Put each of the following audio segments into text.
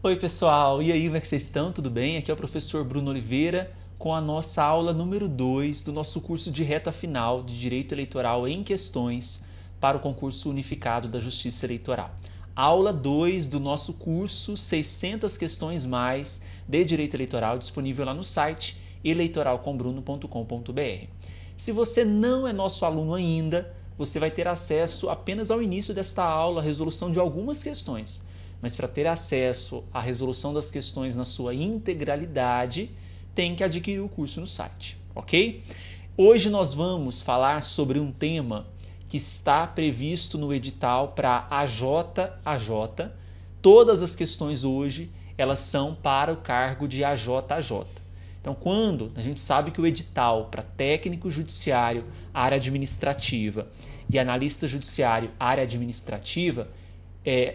Oi pessoal, e aí, como é que vocês estão? Tudo bem? Aqui é o professor Bruno Oliveira com a nossa aula número 2 do nosso curso de reta final de Direito Eleitoral em Questões para o concurso unificado da Justiça Eleitoral. Aula 2 do nosso curso 600 questões mais de Direito Eleitoral, disponível lá no site eleitoralcombruno.com.br. Se você não é nosso aluno ainda, você vai ter acesso apenas ao início desta aula à resolução de algumas questões. Mas para ter acesso à resolução das questões na sua integralidade, tem que adquirir o curso no site, ok? Hoje nós vamos falar sobre um tema que está previsto no edital para AJ-AJ. Todas as questões hoje, elas são para o cargo de AJ-AJ. Então, quando a gente sabe que o edital para técnico judiciário, área administrativa, e analista judiciário, área administrativa,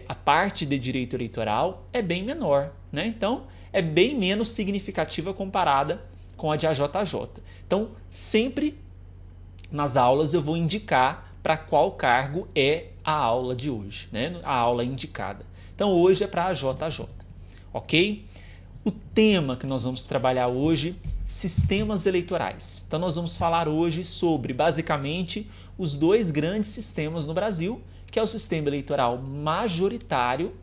a parte de direito eleitoral é bem menor, né? Então, é bem menos significativa comparada com a de AJ-AJ. Então, sempre nas aulas eu vou indicar para qual cargo é a aula de hoje, né? A aula indicada. Então, hoje é para AJ-AJ, ok? O tema que nós vamos trabalhar hoje, sistemas eleitorais. Então, nós vamos falar hoje sobre, basicamente, os dois grandes sistemas no Brasil, que é o sistema eleitoral majoritário.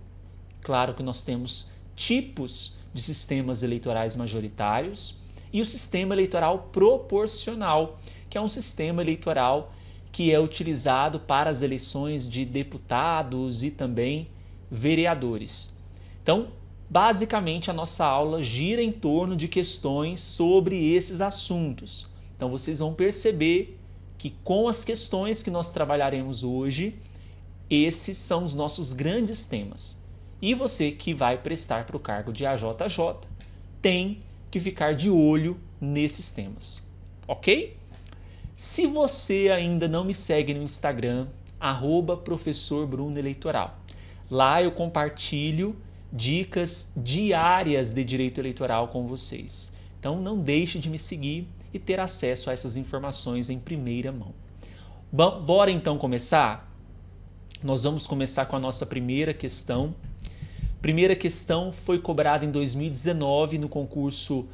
Claro que nós temos tipos de sistemas eleitorais majoritários, e o sistema eleitoral proporcional, que é um sistema eleitoral que é utilizado para as eleições de deputados e também vereadores. Então, basicamente, a nossa aula gira em torno de questões sobre esses assuntos. Então, vocês vão perceber que com as questões que nós trabalharemos hoje, esses são os nossos grandes temas. E você que vai prestar para o cargo de AJ-AJ tem que ficar de olho nesses temas, ok? Se você ainda não me segue no Instagram, @professorbrunoeleitoral. Lá eu compartilho dicas diárias de direito eleitoral com vocês. Então não deixe de me seguir e ter acesso a essas informações em primeira mão. Bora então começar? Nós vamos começar com a nossa primeira questão. Primeira questão foi cobrada em 2019 no concurso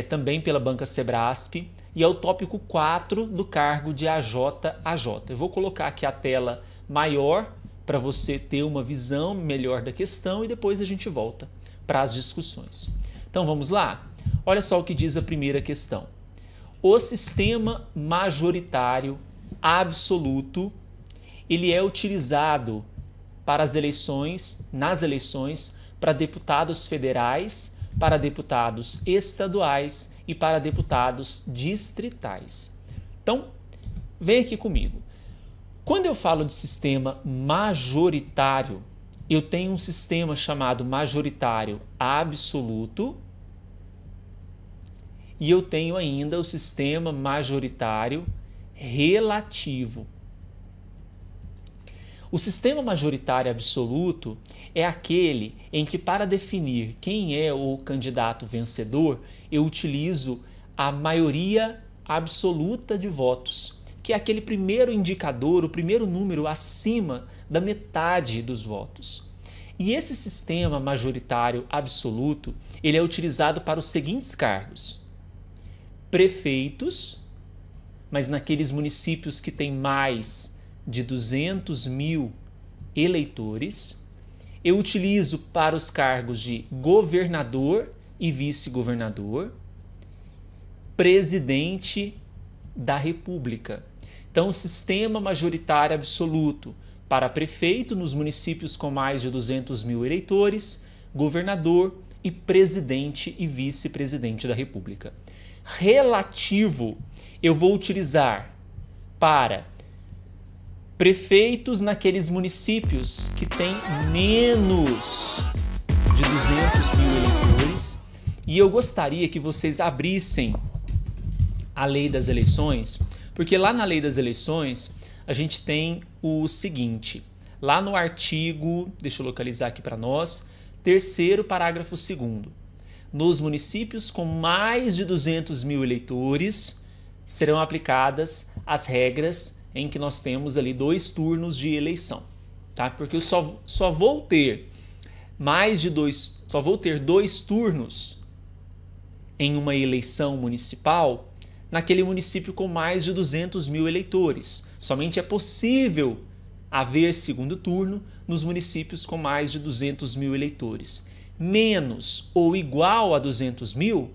também pela Banca Sebrasp e é o tópico 4 do cargo de AJ-AJ. Eu vou colocar aqui a tela maior para você ter uma visão melhor da questão e depois a gente volta para as discussões. Então vamos lá? Olha só o que diz a primeira questão. O sistema majoritário absoluto, ele é utilizado para as eleições, nas eleições para deputados federais, para deputados estaduais e para deputados distritais. Então, vem aqui comigo. Quando eu falo de sistema majoritário, eu tenho um sistema chamado majoritário absoluto e eu tenho ainda o sistema majoritário relativo. O sistema majoritário absoluto é aquele em que, para definir quem é o candidato vencedor, eu utilizo a maioria absoluta de votos, que é aquele primeiro indicador, o primeiro número acima da metade dos votos. E esse sistema majoritário absoluto, ele é utilizado para os seguintes cargos: prefeitos, mas naqueles municípios que têm mais de 200 mil eleitores. Eu utilizo para os cargos de governador e vice-governador, presidente da República. Então, o sistema majoritário absoluto para prefeito nos municípios com mais de 200 mil eleitores, governador e presidente e vice-presidente da República. Relativo, eu vou utilizar para prefeitos naqueles municípios que têm menos de 200 mil eleitores. E eu gostaria que vocês abrissem a lei das eleições, porque lá na lei das eleições a gente tem o seguinte, lá no artigo, deixa eu localizar aqui para nós, 3º parágrafo 2º, nos municípios com mais de 200 mil eleitores serão aplicadas as regras em que nós temos ali 2 turnos de eleição, tá? Porque eu só vou ter só vou ter 2 turnos em uma eleição municipal naquele município com mais de 200 mil eleitores. Somente é possível haver segundo turno nos municípios com mais de 200 mil eleitores. Menos ou igual a 200 mil,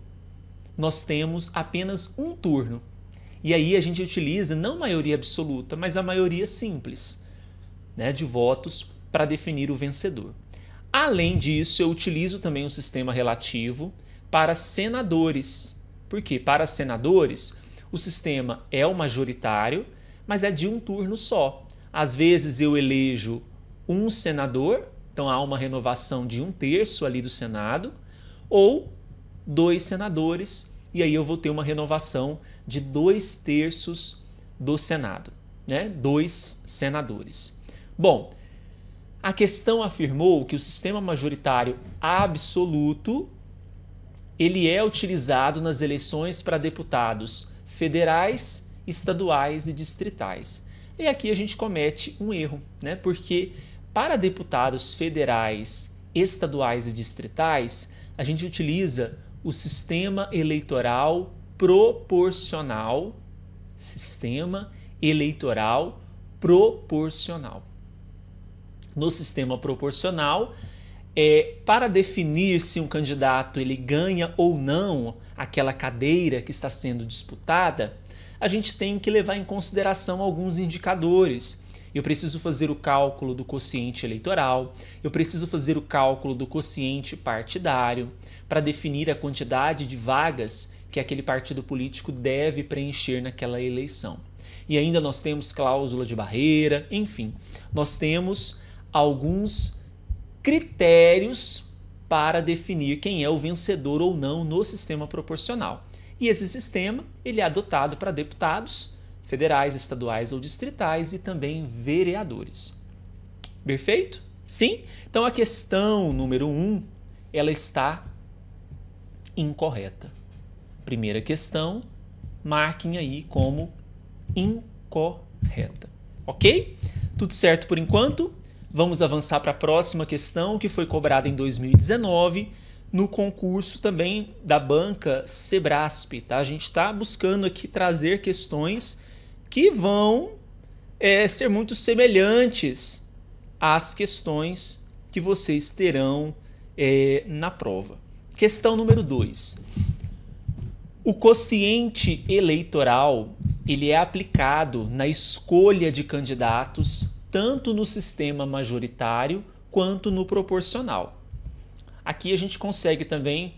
nós temos apenas um turno. E aí a gente utiliza não maioria absoluta, mas a maioria simples, né, de votos para definir o vencedor. Além disso, eu utilizo também um sistema relativo para senadores. Por quê? Para senadores, o sistema é o majoritário, mas é de um turno só. Às vezes eu elejo um senador, então há uma renovação de 1/3 ali do Senado, ou 2 senadores, e aí eu vou ter uma renovação de 2/3 do Senado, né? 2 senadores. Bom, a questão afirmou que o sistema majoritário absoluto ele é utilizado nas eleições para deputados federais, estaduais e distritais. E aqui a gente comete um erro, né? Porque para deputados federais, estaduais e distritais, a gente utiliza o sistema eleitoral proporcional. Sistema eleitoral proporcional. No sistema proporcional, para definir se um candidato ele ganha ou não aquela cadeira que está sendo disputada, a gente tem que levar em consideração alguns indicadores. Eu preciso fazer o cálculo do quociente eleitoral, eu preciso fazer o cálculo do quociente partidário para definir a quantidade de vagas que aquele partido político deve preencher naquela eleição. E ainda nós temos cláusula de barreira, enfim, nós temos alguns critérios para definir quem é o vencedor ou não no sistema proporcional. E esse sistema ele é adotado para deputados federais, estaduais ou distritais e também vereadores. Perfeito? Sim? Então a questão número 1, ela está incorreta. Primeira questão, marquem aí como incorreta. Ok? Tudo certo por enquanto? Vamos avançar para a próxima questão, que foi cobrada em 2019, no concurso também da banca Sebrasp. Tá? A gente está buscando aqui trazer questões que vão ser muito semelhantes às questões que vocês terão na prova. Questão número 2. O quociente eleitoral ele é aplicado na escolha de candidatos tanto no sistema majoritário quanto no proporcional. Aqui a gente consegue também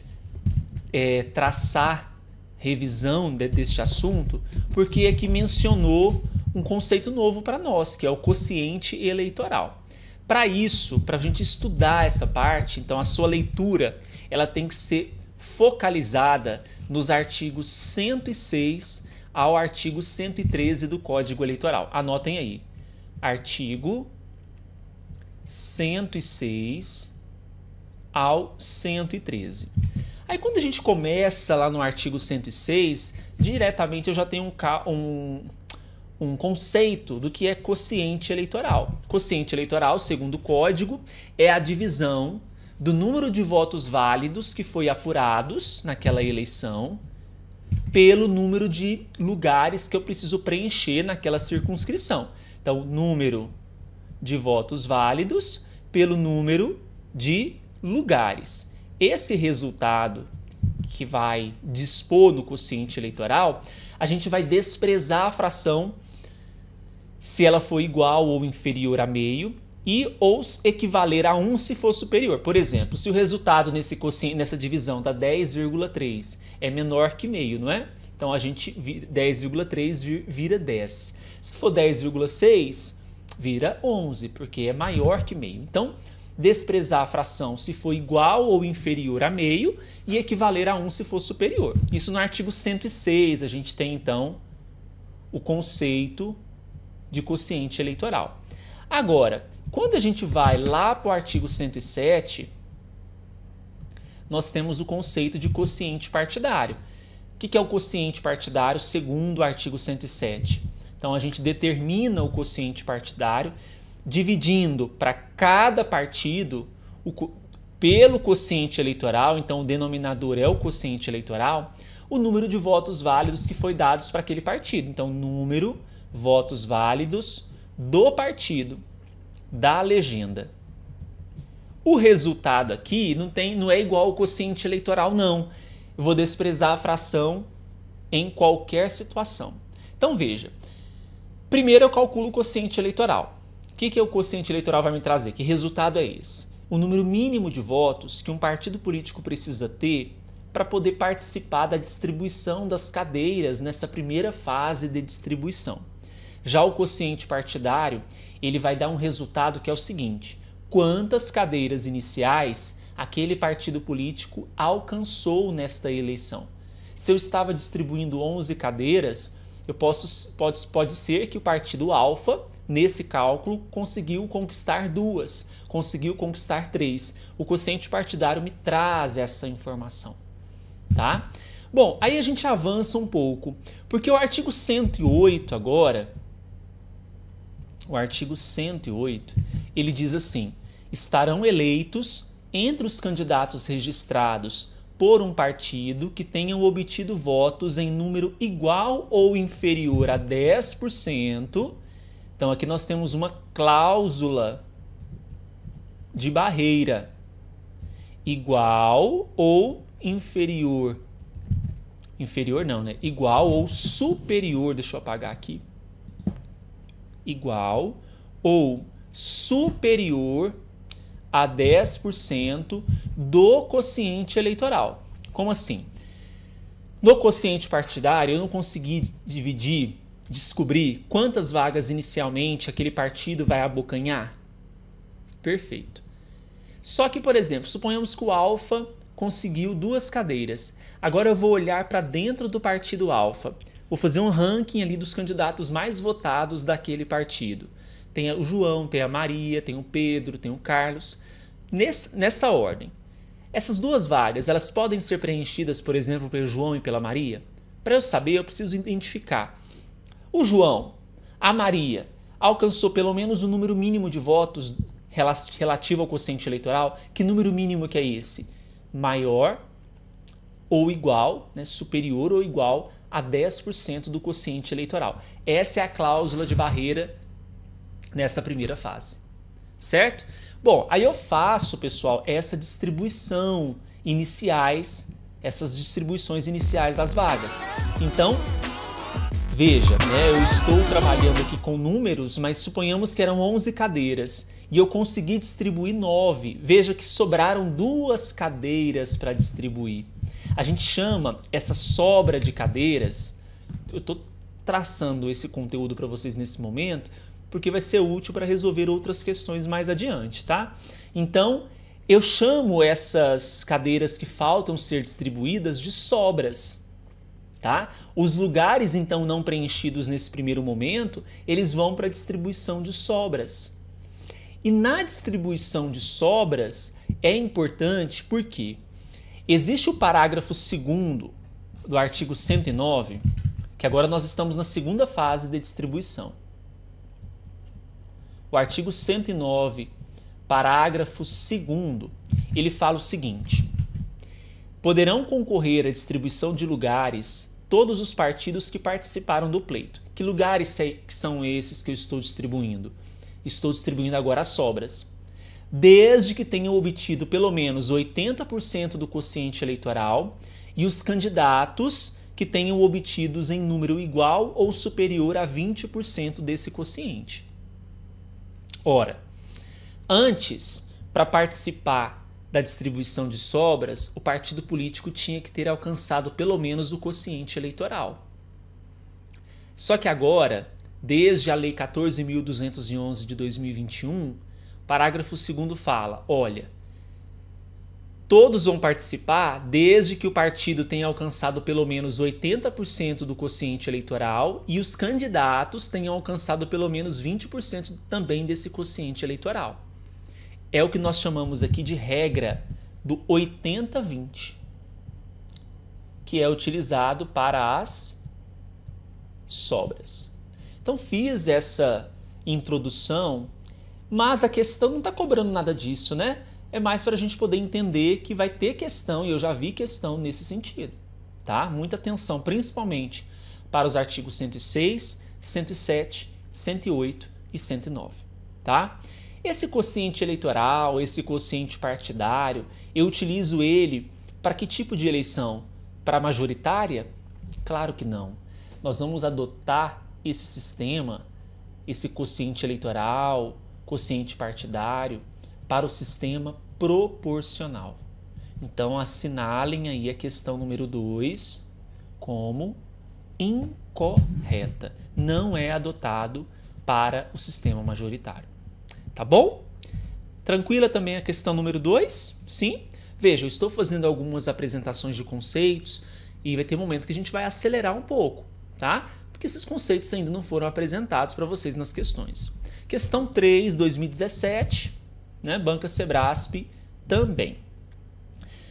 traçar revisão deste assunto, porque aqui mencionou um conceito novo para nós, que é o quociente eleitoral. Para isso, para a gente estudar essa parte, então a sua leitura ela tem que ser focalizada nos artigos 106 ao artigo 113 do Código Eleitoral. Anotem aí. Artigo 106 ao 113. Aí quando a gente começa lá no artigo 106, diretamente eu já tenho um conceito do que é quociente eleitoral. Quociente eleitoral, segundo o Código, é a divisão do número de votos válidos que foi apurados naquela eleição pelo número de lugares que eu preciso preencher naquela circunscrição. Então, número de votos válidos pelo número de lugares. Esse resultado que vai dispor no quociente eleitoral, a gente vai desprezar a fração se ela for igual ou inferior a meio e ou equivaler a 1 se for superior. Por exemplo, se o resultado nessa divisão da 10,3 é menor que meio, não é? Então a gente 10,3 vira 10. Se for 10,6, vira 11, porque é maior que meio. Então, desprezar a fração se for igual ou inferior a meio e equivaler a 1 se for superior. Isso no artigo 106, a gente tem então o conceito de quociente eleitoral. Agora, quando a gente vai lá para o artigo 107, nós temos o conceito de quociente partidário. O que é o quociente partidário segundo o artigo 107? Então, a gente determina o quociente partidário dividindo para cada partido pelo quociente eleitoral, então o denominador é o quociente eleitoral, o número de votos válidos que foi dados para aquele partido. Então, número, votos válidos do partido, da legenda. O resultado aqui não é igual ao quociente eleitoral, não. Eu vou desprezar a fração em qualquer situação. Então, veja. Primeiro eu calculo o quociente eleitoral. O que o quociente eleitoral vai me trazer? Que resultado é esse? O número mínimo de votos que um partido político precisa ter para poder participar da distribuição das cadeiras nessa primeira fase de distribuição. Já o quociente partidário, ele vai dar um resultado que é o seguinte: quantas cadeiras iniciais aquele partido político alcançou nesta eleição. Se eu estava distribuindo 11 cadeiras, pode ser que o partido alfa, nesse cálculo, conseguiu conquistar 2, conseguiu conquistar 3. O quociente partidário me traz essa informação, tá? Bom, aí a gente avança um pouco, porque o artigo 108 agora, o artigo 108, ele diz assim: estarão eleitos entre os candidatos registrados por um partido que tenham obtido votos em número igual ou inferior a 10%. Então aqui nós temos uma cláusula de barreira. Igual ou inferior. Inferior não, né? Igual ou superior, deixa eu apagar aqui. Igual ou superior a 10% do quociente eleitoral. Como assim? No quociente partidário, eu não consegui descobrir quantas vagas inicialmente aquele partido vai abocanhar? Perfeito. Só que, por exemplo, suponhamos que o Alfa conseguiu 2 cadeiras. Agora eu vou olhar para dentro do partido Alfa. Vou fazer um ranking ali dos candidatos mais votados daquele partido. Tem o João, tem a Maria, tem o Pedro, tem o Carlos. Nessa ordem. Essas 2 vagas, elas podem ser preenchidas, por exemplo, pelo João e pela Maria? Para eu saber, eu preciso identificar. O João, a Maria, alcançou pelo menos o número mínimo de votos relativo ao quociente eleitoral. Que número mínimo que é esse? Maior ou igual, né, superior ou igual a 10% do quociente eleitoral. Essa é a cláusula de barreira nessa primeira fase, certo? Bom, aí eu faço, pessoal, essas distribuições iniciais das vagas. Então, veja, né, eu estou trabalhando aqui com números, mas suponhamos que eram 11 cadeiras e eu consegui distribuir 9. Veja que sobraram 2 cadeiras para distribuir. A gente chama essa sobra de cadeiras, eu estou traçando esse conteúdo para vocês nesse momento, porque vai ser útil para resolver outras questões mais adiante, tá? Então, eu chamo essas cadeiras que faltam ser distribuídas de sobras, tá? Os lugares, então, não preenchidos nesse primeiro momento, eles vão para a distribuição de sobras. E na distribuição de sobras é importante porque existe o parágrafo 2º do artigo 109, que agora nós estamos na segunda fase de distribuição. O artigo 109, parágrafo 2º, ele fala o seguinte: poderão concorrer à distribuição de lugares todos os partidos que participaram do pleito. Que lugares que são esses que eu estou distribuindo? Estou distribuindo agora as sobras. Desde que tenham obtido pelo menos 80% do quociente eleitoral e os candidatos que tenham obtidos em número igual ou superior a 20% desse quociente. Ora, antes, para participar da distribuição de sobras, o partido político tinha que ter alcançado pelo menos o quociente eleitoral. Só que agora, desde a Lei 14.211 de 2021, parágrafo 2º fala, olha, todos vão participar desde que o partido tenha alcançado pelo menos 80% do quociente eleitoral e os candidatos tenham alcançado pelo menos 20% também desse quociente eleitoral. É o que nós chamamos aqui de regra do 80-20, que é utilizado para as sobras. Então fiz essa introdução, mas a questão não está cobrando nada disso, né? é mais para a gente poder entender que vai ter questão, e eu já vi questão nesse sentido, tá? Muita atenção, principalmente para os artigos 106, 107, 108 e 109, tá? Esse quociente eleitoral, esse quociente partidário, eu utilizo ele para que tipo de eleição? Para majoritária? Claro que não. Nós vamos adotar esse sistema, esse quociente eleitoral, quociente partidário, para o sistema proporcional. Então, assinalem aí a questão número 2 como incorreta. Não é adotado para o sistema majoritário. Tá bom? Tranquila também a questão número 2? Sim? Veja, eu estou fazendo algumas apresentações de conceitos e vai ter um momento que a gente vai acelerar um pouco, tá? Porque esses conceitos ainda não foram apresentados para vocês nas questões. Questão 3, 2017, né? Banca Sebrasp também.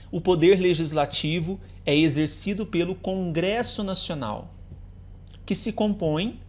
O poder legislativo é exercido pelo Congresso Nacional, que se compõe